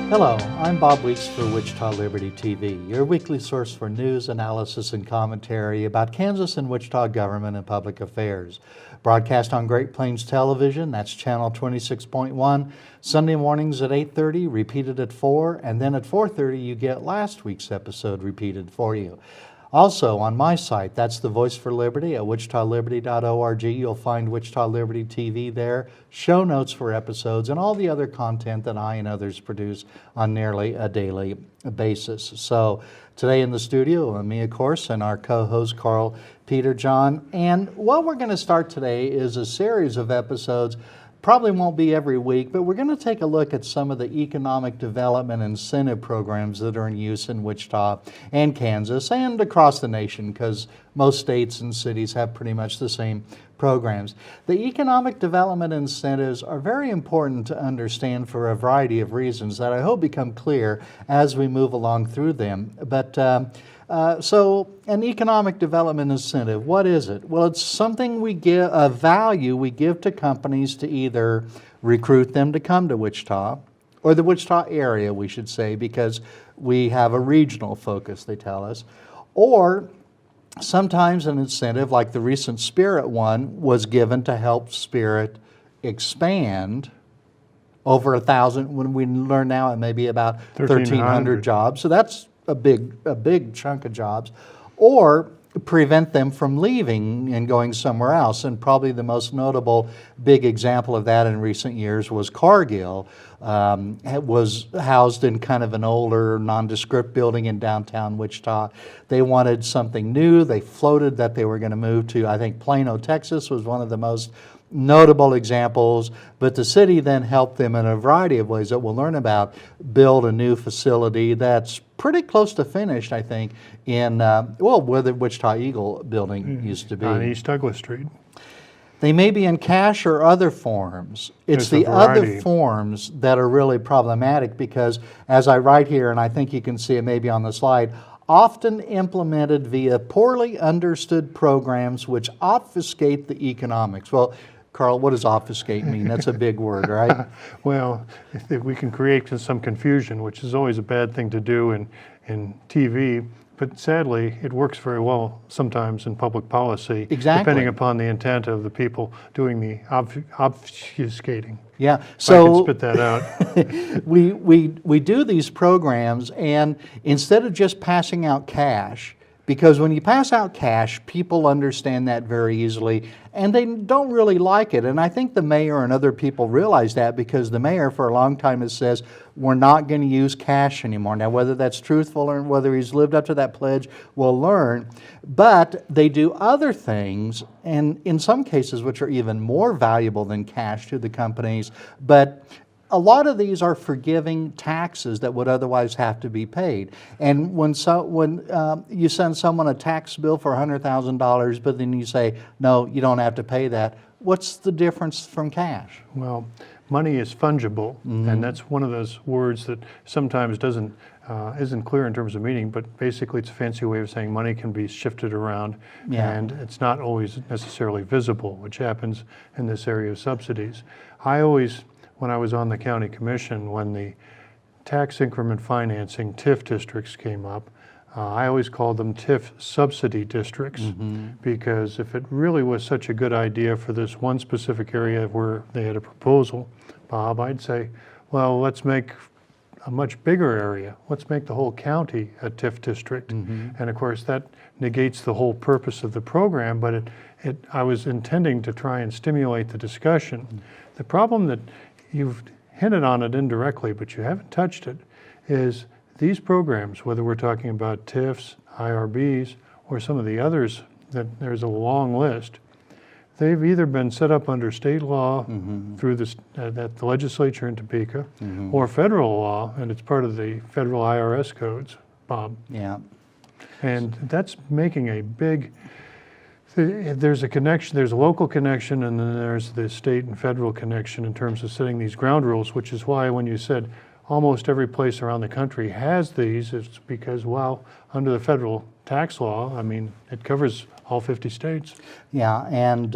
Hello, I'm Bob Weeks for Wichita Liberty TV, your weekly source for news, analysis, and commentary about Kansas and Wichita government and public affairs. Broadcast on Great Plains Television, that's channel 26.1, Sunday mornings at 8:30, repeated at 4, and then at 4:30 you get last week's episode repeated for you. Also, on my site, that's the Voice for Liberty at wichitaliberty.org. You'll find Wichita Liberty TV there, show notes for episodes, and all the other content that I and others produce on nearly a daily basis. So today in the studio, me, of course, and our co-host, Carl Peter John. And what we're going to start today is a series of episodes. Probably won't be every week, but we're going to take a look at some of the economic development incentive programs that are in use in Wichita and Kansas and across the nation, because most states and cities have pretty much the same programs. The economic development incentives are very important to understand for a variety of reasons that I hope become clear as we move along through them. But so an economic development incentive, what is it? Well, it's something we give, a value we give to companies to either recruit them to come to Wichita, or the Wichita area, we should say, because we have a regional focus, they tell us, or sometimes an incentive like the recent Spirit one was given to help Spirit expand over 1,000, when we learn now it may be about 1,300 jobs. So that's a big chunk of jobs, or prevent them from leaving and going somewhere else. And probably the most notable big example of that in recent years was Cargill. It was housed in kind of an older nondescript building in downtown Wichita. They wanted something new. They floated that they were going to move to, I think, Plano, Texas was one of the most notable examples, but the city then helped them in a variety of ways that we'll learn about, build a new facility that's pretty close to finished, I think, in, where the Wichita Eagle building used to be. On East Douglas Street. They may be in cash or other forms. It's the other forms that are really problematic because, as I write here, and I think you can see it maybe on the slide, often implemented via poorly understood programs which obfuscate the economics. Well, Carl, what does obfuscate mean? That's a big word, right? Well, if we can create some confusion, which is always a bad thing to do in TV, but sadly, it works very well sometimes in public policy, depending upon the intent of the people doing the obfuscating. Yeah, so I can spit that out. we do these programs, and instead of just passing out cash, because when you pass out cash, people understand that very easily, and they don't really like it. And I think the mayor and other people realize that, because the mayor for a long time has says, we're not going to use cash anymore. Now, whether that's truthful or whether he's lived up to that pledge, we'll learn. But they do other things, and in some cases, which are even more valuable than cash to the companies. But a lot of these are forgiving taxes that would otherwise have to be paid. And when you send someone a tax bill for $100,000, but then you say, no, you don't have to pay that, what's the difference from cash? Well, money is fungible, and that's one of those words that sometimes isn't clear in terms of meaning, but basically it's a fancy way of saying money can be shifted around, and it's not always necessarily visible, which happens in this area of subsidies. I always, when I was on the county commission, when the tax increment financing TIF districts came up, I always called them TIF subsidy districts, because if it really was such a good idea for this one specific area where they had a proposal, Bob, I'd say, well, let's make a much bigger area. Let's make the whole county a TIF district. And of course that negates the whole purpose of the program, but I was intending to try and stimulate the discussion. The problem that you've hinted on it indirectly, but you haven't touched it, is these programs, whether we're talking about TIFs, IRBs, or some of the others, that there's a long list, they've either been set up under state law through the legislature in Topeka, or federal law, and it's part of the federal IRS codes, Bob. Yeah. And that's making a big, there's a connection, there's a local connection, and then there's the state and federal connection in terms of setting these ground rules, which is why when you said almost every place around the country has these, it's because, well, under the federal tax law, I mean, it covers all 50 states. Yeah, and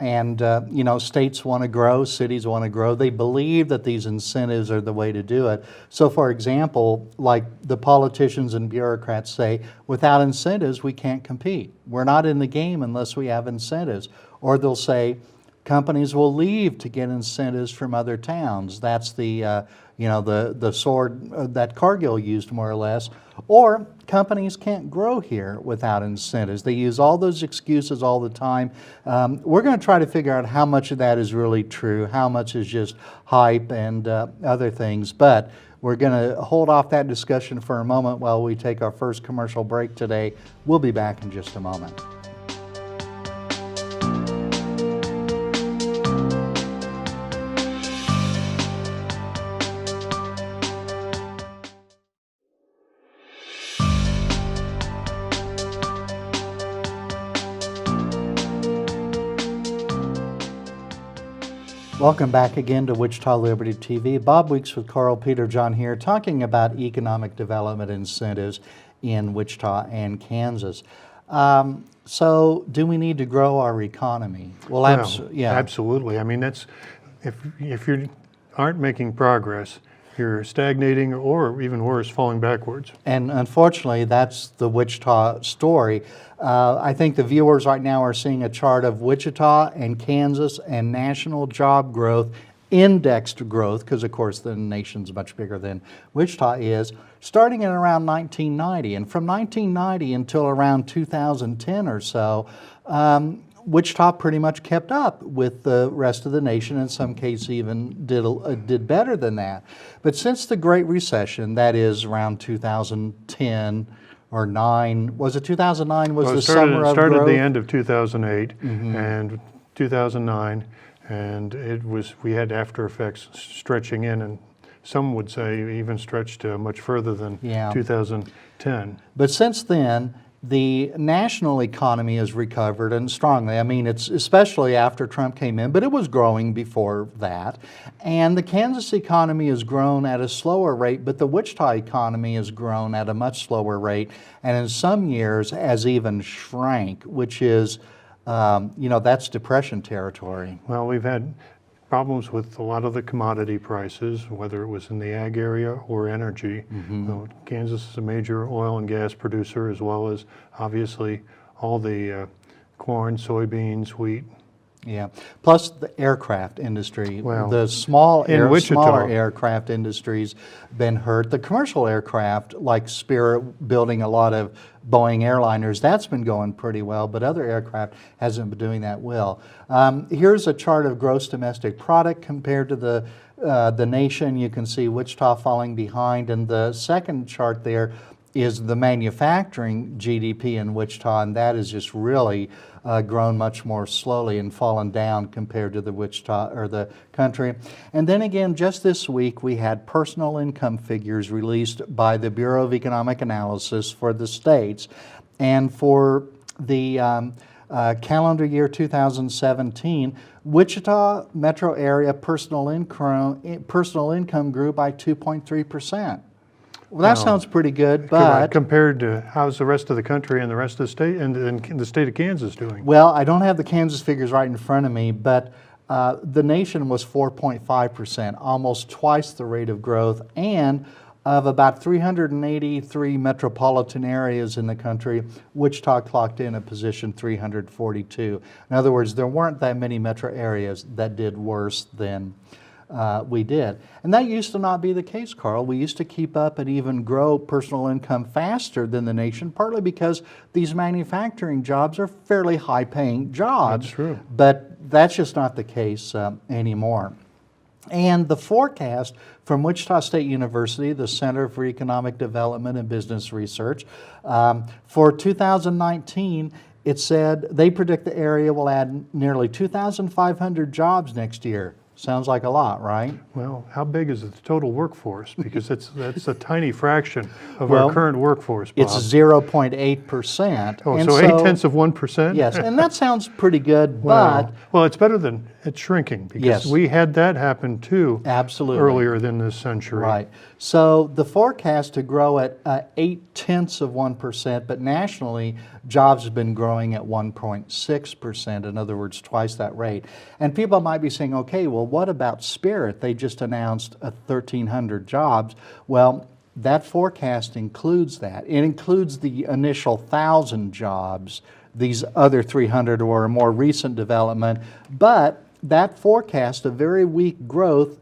And, you know, states want to grow, cities want to grow. They believe that these incentives are the way to do it. So, for example, like the politicians and bureaucrats say, without incentives, we can't compete. We're not in the game unless we have incentives. Or they'll say, companies will leave to get incentives from other towns. That's the, you know, the sword that Cargill used, more or less. Or companies can't grow here without incentives. They use all those excuses all the time. We're going to try to figure out how much of that is really true, how much is just hype and other things. But we're going to hold off that discussion for a moment while we take our first commercial break today. We'll be back in just a moment. Welcome back again to Wichita Liberty TV. Bob Weeks with Carl Peter John here, talking about economic development incentives in Wichita and Kansas. So, do we need to grow our economy? Well, absolutely. I mean, that's if you aren't making progress, you're stagnating, or even worse, falling backwards. And unfortunately, that's the Wichita story. I think the viewers right now are seeing a chart of Wichita and Kansas and national job growth, indexed growth, because of course the nation's much bigger than Wichita is, starting in around 1990. And from 1990 until around 2010 or so, Wichita pretty much kept up with the rest of the nation, in some cases even did better than that. But since the Great Recession, that is around 2010 or 9, was it 2009 was the summer of growth? It started the end of 2008 and 2009, and we had after effects stretching in, and some would say even stretched much further than 2010. But since then, the national economy has recovered, and strongly. I mean, it's especially after Trump came in, but it was growing before that. And the Kansas economy has grown at a slower rate, but the Wichita economy has grown at a much slower rate, and in some years has even shrank, which is, you know, that's depression territory. Well, we've had problems with a lot of the commodity prices, whether it was in the ag area or energy. Kansas is a major oil and gas producer, as well as obviously all the corn, soybeans, wheat. Yeah, plus the aircraft industry. Well, the smaller aircraft industry's been hurt. The commercial aircraft, like Spirit building a lot of Boeing airliners, that's been going pretty well, but other aircraft hasn't been doing that well. Here's a chart of gross domestic product compared to the nation. You can see Wichita falling behind, and the second chart there is the manufacturing GDP in Wichita, and that has just really grown much more slowly and fallen down compared to the Wichita or the country. And then again, just this week, we had personal income figures released by the Bureau of Economic Analysis for the states, and for the calendar year 2017, Wichita metro area personal income grew by 2.3%. Well, that sounds pretty good, but compared to how's the rest of the country and the rest of the state and the state of Kansas doing? Well, I don't have the Kansas figures right in front of me, but the nation was 4.5%, almost twice the rate of growth, and of about 383 metropolitan areas in the country, Wichita clocked in at position 342. In other words, there weren't that many metro areas that did worse than we did. And that used to not be the case, Carl. We used to keep up and even grow personal income faster than the nation, partly because these manufacturing jobs are fairly high-paying jobs. That's true. But that's just not the case anymore. And the forecast from Wichita State University, the Center for Economic Development and Business Research, for 2019, it said they predict the area will add nearly 2,500 jobs next year. Sounds like a lot, right? Well, how big is the total workforce? Because that's a tiny fraction of Well, our current workforce, Bob. It's 0.8%. Oh, and so 0.8%? Yes, and that sounds pretty good, Well, it's better than it's shrinking, because Yes. we had that happen too Absolutely. earlier than this century. Right. So the forecast to grow at 0.8%, but nationally, jobs have been growing at 1.6%, in other words, twice that rate. And people might be saying, okay, well, what about Spirit? They just announced 1,300 jobs. Well, that forecast includes that. It includes the initial 1,000 jobs. These other 300 were a more recent development, but that forecast of very weak growth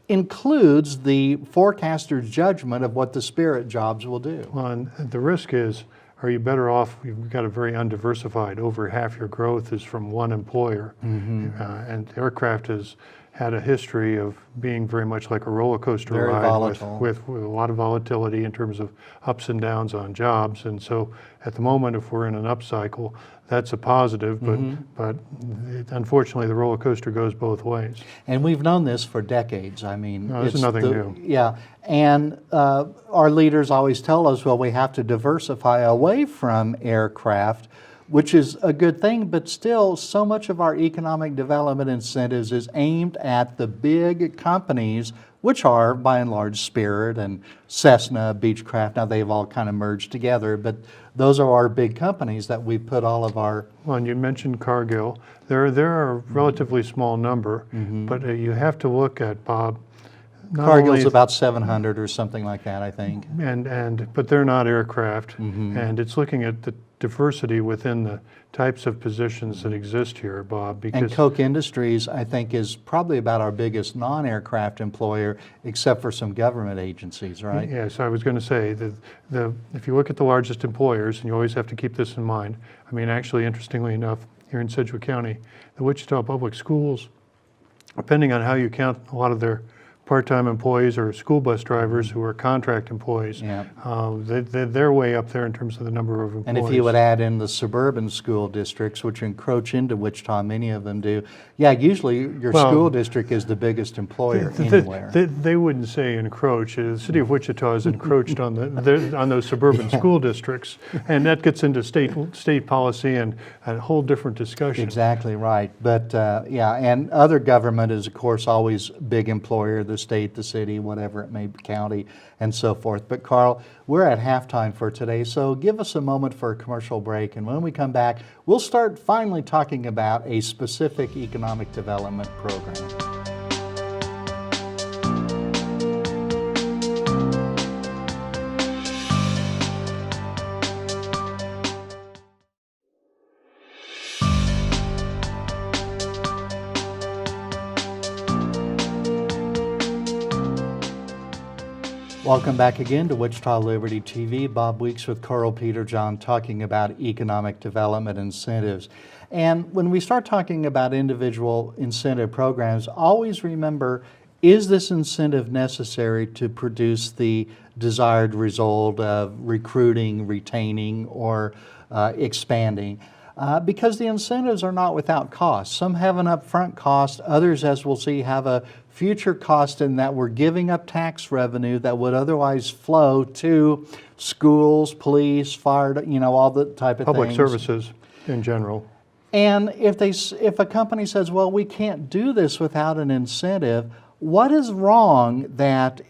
includes the forecaster's judgment of what the Spirit jobs will do. Well, and the risk is, are you better off? You've got a very undiversified. Over half your growth is from one employer, and aircraft has had a history of being very much like a roller coaster Very ride volatile. with a lot of volatility in terms of ups and downs on jobs. And so, at the moment, if we're in an upcycle, that's a positive. But unfortunately, the roller coaster goes both ways. And we've known this for decades. I mean, No, this is nothing new. Yeah, and our leaders always tell us, well, we have to diversify away from aircraft, which is a good thing, but still, so much of our economic development incentives is aimed at the big companies, which are, by and large, Spirit and Cessna, Beechcraft. Now, they've all kind of merged together, but those are our big companies that we put all of our... Well, and you mentioned Cargill. There are a relatively small number, but you have to look at, Bob, not Cargill's only- about 700 or something like that, I think. but they're not aircraft, and it's looking at the diversity within the types of positions that exist here, Bob. Because And Koch Industries, I think, is probably about our biggest non-aircraft employer, except for some government agencies, right? Yes, I was going to say that if you look at the largest employers, and you always have to keep this in mind. I mean, actually, interestingly enough, here in Sedgwick County, the Wichita Public Schools, depending on how you count a lot of their part-time employees or school bus drivers who are contract employees, Yeah. they're way up there in terms of the number of employees. And if you would add in the suburban school districts, which encroach into Wichita, many of them do, yeah, usually your school district is the biggest employer anywhere. They wouldn't say encroach. The city of Wichita is encroached on on those suburban school districts, and that gets into state policy and a whole different discussion. Exactly right. But yeah, and other government is, of course, always big employer, the state, the city, whatever it may be, county, and so forth. But Carl, we're at halftime for today, so give us a moment for a commercial break, and when we come back, we'll start finally talking about a specific economic development program. Welcome back again to Wichita Liberty TV. Bob Weeks with Carl Peter John talking about economic development incentives. And when we start talking about individual incentive programs, always remember, is this incentive necessary to produce the desired result of recruiting, retaining, or expanding? Because the incentives are not without cost. Some have an upfront cost, others, as we'll see, have a future cost in that we're giving up tax revenue that would otherwise flow to schools, police, fire, all the type of Public things. services in general. And if a company says, well, we can't do this without an incentive, what is wrong that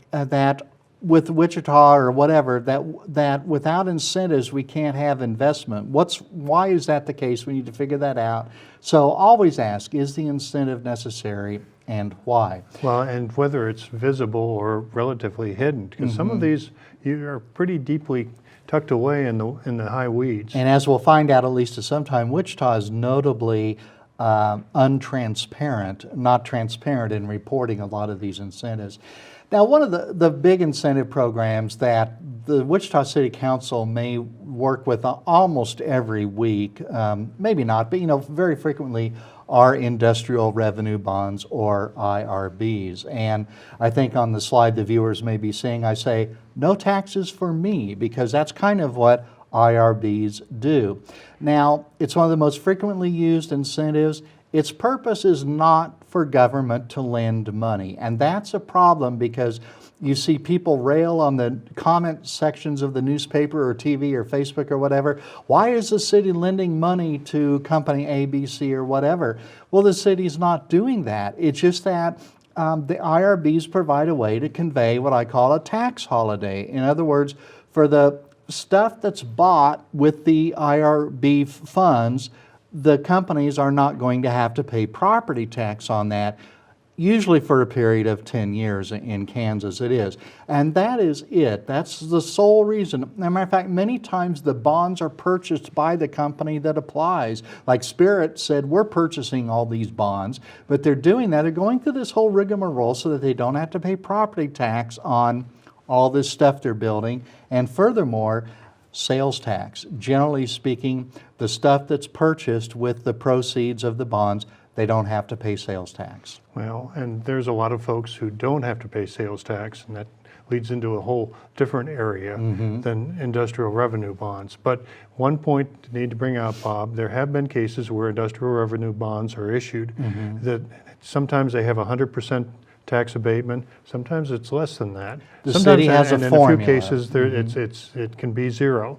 with Wichita or whatever, that without incentives we can't have investment? Why is that the case? We need to figure that out. So always ask, is the incentive necessary and why? Well, and whether it's visible or relatively hidden, because some of these you are pretty deeply tucked away in the high weeds. And as we'll find out, at least at some time, Wichita is notably untransparent, not transparent in reporting a lot of these incentives. Now, one of the big incentive programs that the Wichita City Council may work with almost every week, maybe not, but very frequently, are industrial revenue bonds, or IRBs. And I think on the slide the viewers may be seeing, I say, no taxes for me, because that's kind of what IRBs do. Now, it's one of the most frequently used incentives. Its purpose is not for government to lend money. And that's a problem because you see people rail on the comment sections of the newspaper or TV or Facebook or whatever. Why is the city lending money to company ABC or whatever? Well, the city's not doing that. It's just that the IRBs provide a way to convey what I call a tax holiday. In other words, for the stuff that's bought with the IRB funds, the companies are not going to have to pay property tax on that, usually for a period of 10 years. In Kansas it is. And that is it. That's the sole reason. As a matter of fact, many times the bonds are purchased by the company that applies. Like Spirit said, we're purchasing all these bonds, but they're doing that. They're going through this whole rigmarole so that they don't have to pay property tax on all this stuff they're building. And furthermore, sales tax. Generally speaking, the stuff that's purchased with the proceeds of the bonds, they don't have to pay sales tax. Well, and there's a lot of folks who don't have to pay sales tax, and that leads into a whole different area than industrial revenue bonds. But one point you need to bring out, Bob, there have been cases where industrial revenue bonds are issued that sometimes they have 100% tax abatement. Sometimes it's less than that. The Sometimes, city has and a in formula. a few cases, there, it can be zero.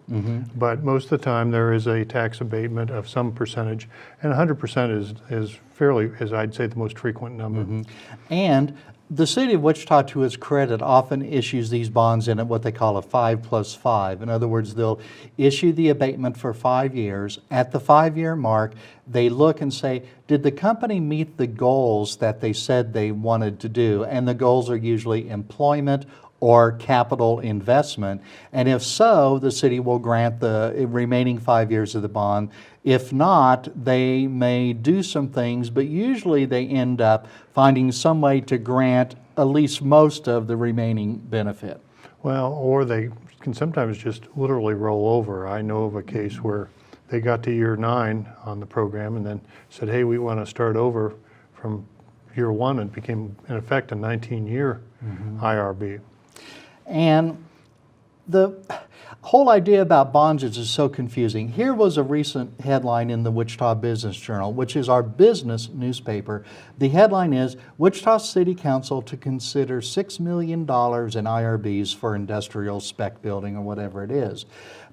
But most of the time, there is a tax abatement of some percentage, and 100% is fairly, is I'd say, the most frequent number. And the city of Wichita, to its credit, often issues these bonds in what they call a 5+5. In other words, they'll issue the abatement for 5 years. At the 5-year mark, they look and say, did the company meet the goals that they said they wanted to do? And the goals are usually employment or capital investment. And if so, the city will grant the remaining 5 years of the bond. If not, they may do some things, but usually they end up finding some way to grant at least most of the remaining benefit. Well, or they can sometimes just literally roll over. I know of a case where they got to year 9 on the program and then said, hey, we want to start over from year 1, and became, in effect, a 19-year IRB. And the whole idea about bonds is just so confusing. Here was a recent headline in the Wichita Business Journal, which is our business newspaper. The headline is, Wichita City Council to consider $6 million in IRBs for industrial spec building, or whatever it is.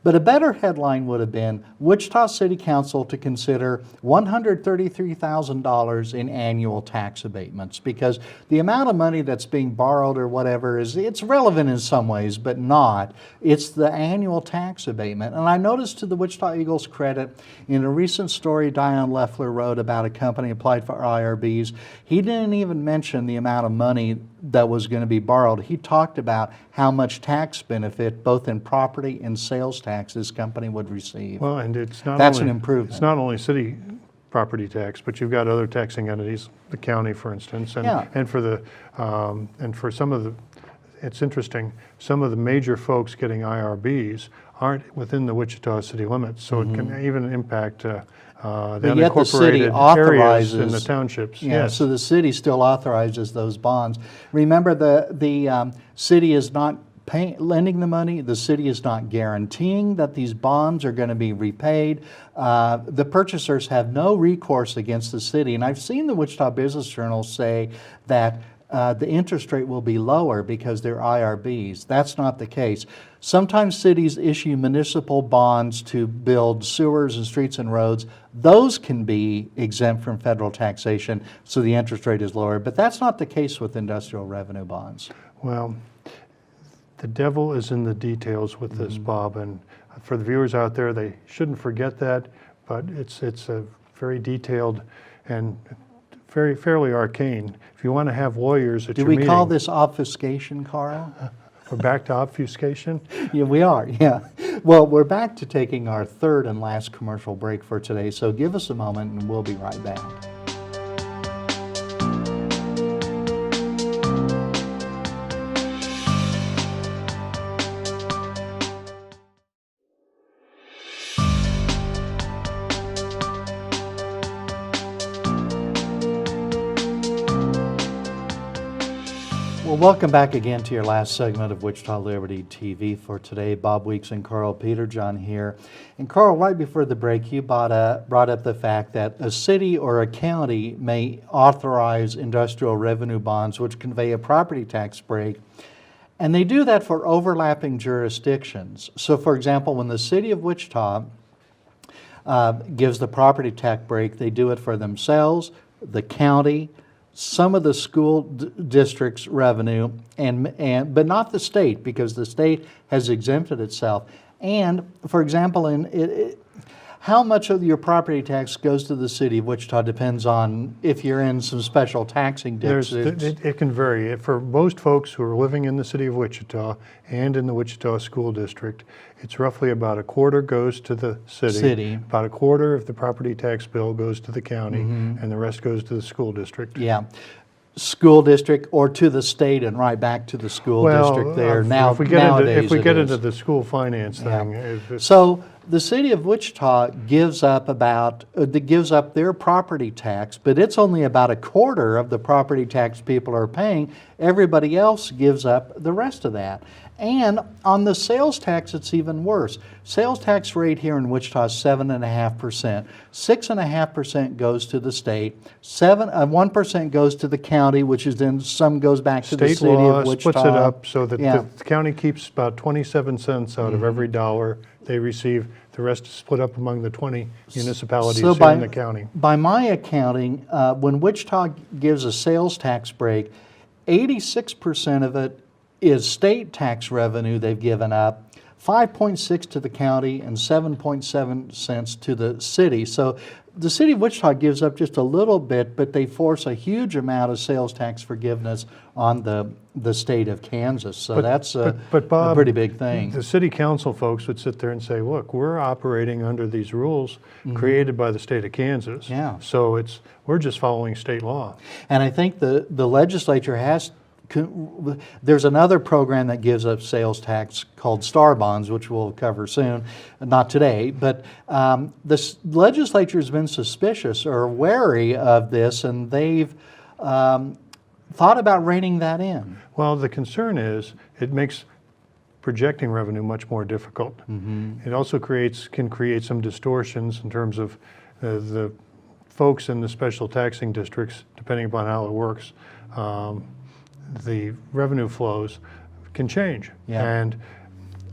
But a better headline would have been, Wichita City Council to consider $133,000 in annual tax abatements, because the amount of money that's being borrowed or whatever it's relevant in some ways, but not. It's the annual tax abatement. And I noticed, to the Wichita Eagle's credit, in a recent story Dion Leffler wrote about a company applied for IRBs, he didn't even mention the amount of money that was going to be borrowed. He talked about how much tax benefit, both in property and sales tax, this company would receive. Well, and it's not That's only, an improvement. It's not only city property tax, but you've got other taxing entities, the county, for instance, and Yeah. and for some of the, it's interesting, some of the major folks getting IRBs aren't within the Wichita city limits, so it can even impact the yet the city unincorporated areas in the authorizes- townships. Yeah, Yes. so the city still authorizes those bonds. Remember, the city is not lending the money. The city is not guaranteeing that these bonds are going to be repaid. The purchasers have no recourse against the city. And I've seen the Wichita Business Journal say that the interest rate will be lower because they're IRBs. That's not the case. Sometimes cities issue municipal bonds to build sewers and streets and roads. Those can be exempt from federal taxation, so the interest rate is lower. But that's not the case with industrial revenue bonds. Well, the devil is in the details with this, Bob, and for the viewers out there, they shouldn't forget that, but it's a very detailed and fairly arcane. If you want to have lawyers at Do your we meeting, call this obfuscation, Carl? we're back to obfuscation. Yeah, we are, yeah. Well, we're back to taking our third and last commercial break for today, so give us a moment and we'll be right back. Well, welcome back again to your last segment of Wichita Liberty TV for today. Bob Weeks and Carl Peterjohn here. And Carl, right before the break, you brought up the fact that a city or a county may authorize industrial revenue bonds which convey a property tax break, and they do that for overlapping jurisdictions. So, for example, when the city of Wichita gives the property tax break, they do it for themselves, the county, some of the school district's revenue, but not the state, because the state has exempted itself. And, for example, how much of your property tax goes to the city of Wichita depends on if you're in some special taxing districts. It can vary. For most folks who are living in the city of Wichita and in the Wichita School District, it's roughly about a quarter goes to the city. About a quarter of the property tax bill goes to the county, and the rest goes to the school district. Yeah. School district or to the state and right back to the school district there. If we get into the school finance thing. So the city of Wichita gives up their property tax, but it's only about a quarter of the property tax people are paying. Everybody else gives up the rest of that. And on the sales tax, it's even worse. Sales tax rate here in Wichita is 7.5%. 6.5% goes to the state. 1% goes to the county, which is then some goes back to the city of Wichita. State law splits it up so that the county keeps about 27 cents out of every dollar they receive. The rest is split up among the 20 municipalities here in the county. By my accounting, when Wichita gives a sales tax break, 86% of it is state tax revenue they've given up, 5.6 to the county and 7.7 cents to the city. So the city of Wichita gives up just a little bit, but they force a huge amount of sales tax forgiveness on the state of Kansas. So that's Bob, a pretty big thing. The city council folks would sit there and say, look, we're operating under these rules created by the state of Kansas. Yeah. So we're just following state law. And I think the legislature has there's another program that gives up sales tax called Star Bonds, which we'll cover soon, not today, but the legislature has been suspicious or wary of this, and they've thought about reining that in. Well, the concern is it makes projecting revenue much more difficult. It also can create some distortions in terms of the folks in the special taxing districts, depending upon how it works. The revenue flows can change. And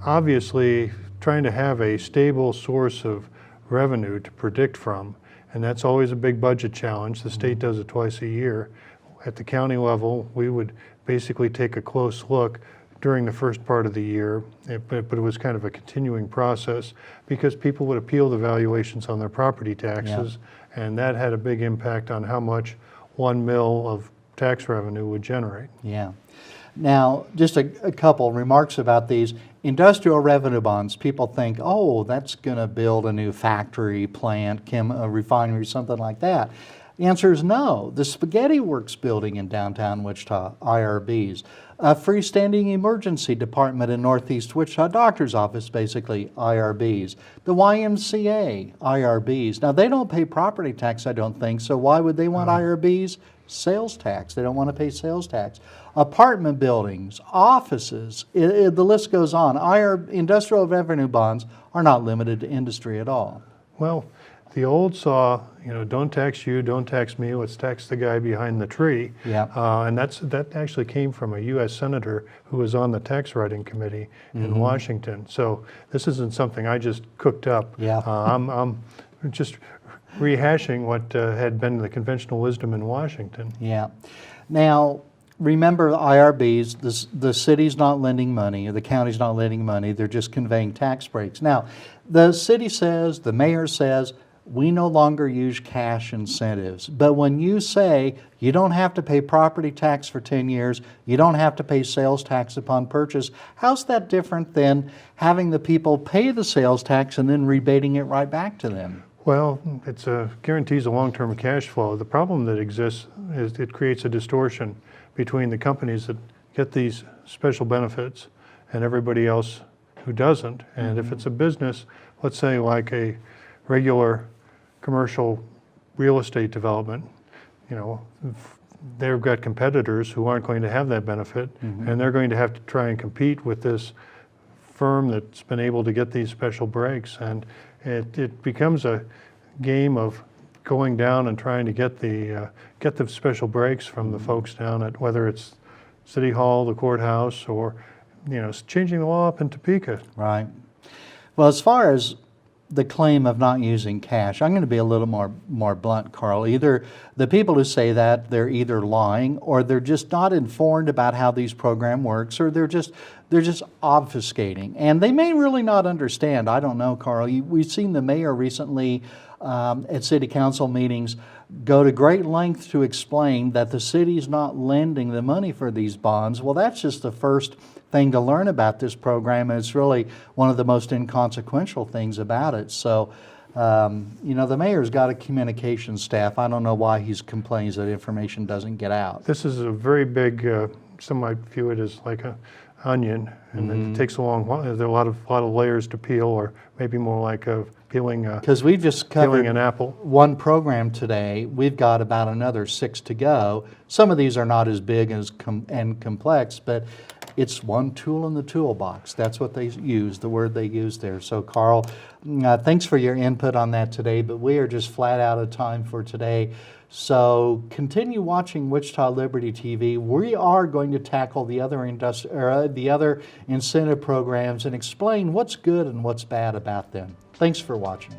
obviously trying to have a stable source of revenue to predict from, and that's always a big budget challenge. The state does it twice a year. At the county level, we would basically take a close look during the first part of the year, but it was kind of a continuing process because people would appeal the valuations on their property taxes, and that had a big impact on how much 1 mil of tax revenue would generate. Yeah. Now, just a couple remarks about these. Industrial revenue bonds, people think, oh, that's going to build a new factory, plant, a refinery, something like that. The answer is no. The Spaghetti Works building in downtown Wichita, IRBs. A freestanding emergency department in Northeast Wichita, doctor's office, basically, IRBs. The YMCA, IRBs. Now, they don't pay property tax, I don't think, so why would they want IRBs? Sales tax. They don't want to pay sales tax. Apartment buildings, offices, the list goes on. Industrial revenue bonds are not limited to industry at all. Well, the old saw, don't tax you, don't tax me, let's tax the guy behind the tree. And that actually came from a U.S. Senator who was on the tax writing committee in Washington. So this isn't something I just cooked up. I'm just rehashing what had been the conventional wisdom in Washington. Now, remember IRBs, the city's not lending money, or the county's not lending money, they're just conveying tax breaks. Now, the city says, the mayor says, we no longer use cash incentives. But when you say you don't have to pay property tax for 10 years, you don't have to pay sales tax upon purchase, how's that different than having the people pay the sales tax and then rebating it right back to them? Well, it guarantees a long-term cash flow. The problem that exists is it creates a distortion between the companies that get these special benefits and everybody else who doesn't. And if it's a business, let's say like a regular commercial real estate development, they've got competitors who aren't going to have that benefit, and they're going to have to try and compete with this firm that's been able to get these special breaks. And it becomes a game of going down and trying to get the special breaks from the folks down at, whether it's City Hall, the courthouse, or changing the law up in Topeka. Right. Well, as far as the claim of not using cash, I'm going to be a little more blunt, Carl. Either the people who say that, they're either lying, or they're just not informed about how these program works, or they're just obfuscating, and they may really not understand. I don't know, Carl. We've seen the mayor recently at city council meetings go to great lengths to explain that the city's not lending the money for these bonds. Well, that's just the first thing to learn about this program, and it's really one of the most inconsequential things about it. So, the mayor's got a communications staff. I don't know why he complains that information doesn't get out. This is a very big, some might view it as like an onion, and it takes a long while. There are a lot of layers to peel, or maybe more like peeling because we've just covered an apple. One program today. We've got about another 6 to go. Some of these are not as big and complex, but it's one tool in the toolbox. That's what they use, the word they use there. So, Carl, thanks for your input on that today, but we are just flat out of time for today. So continue watching Wichita Liberty TV. We are going to tackle the other incentive programs and explain what's good and what's bad about them. Thanks for watching.